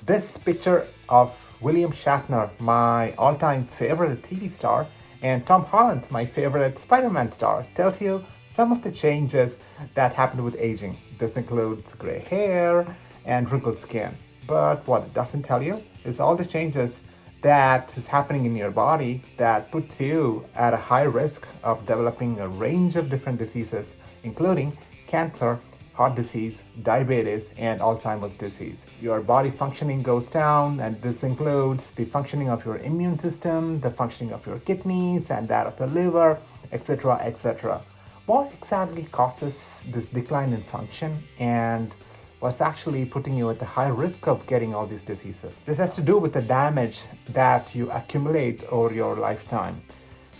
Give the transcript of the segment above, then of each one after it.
This picture of William Shatner, my all-time favorite TV star, and Tom Holland, my favorite Spider-Man star, tells you some of the changes that happen with aging. This includes gray hair and wrinkled skin. But what it doesn't tell you is all the changes that is happening in your body that puts you at a high risk of developing a range of different diseases, including cancer, heart disease, diabetes, and Alzheimer's disease. Your body functioning goes down, and this includes the functioning of your immune system, the functioning of your kidneys, and that of the liver, etc., etc. What exactly causes this decline in function, and what's actually putting you at the high risk of getting all these diseases? This has to do with the damage that you accumulate over your lifetime.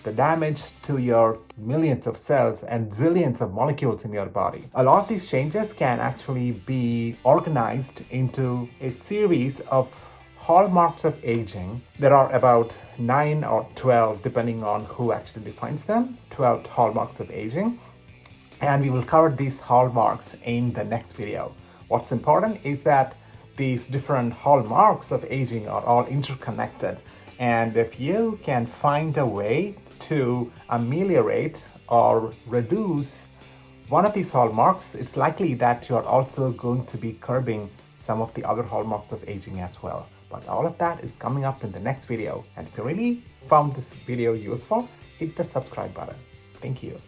The damage to your millions of cells and zillions of molecules in your body. A lot of these changes can actually be organized into a series of hallmarks of aging. There are about 9 or 12, depending on who actually defines them, 12 hallmarks of aging. And we will cover these hallmarks in the next video. What's important is that these different hallmarks of aging are all interconnected. And if you can find a way to ameliorate or reduce one of these hallmarks, it's likely that you're also going to be curbing some of the other hallmarks of aging as well. But all of that is coming up in the next video. And if you really found this video useful, hit the subscribe button. Thank you.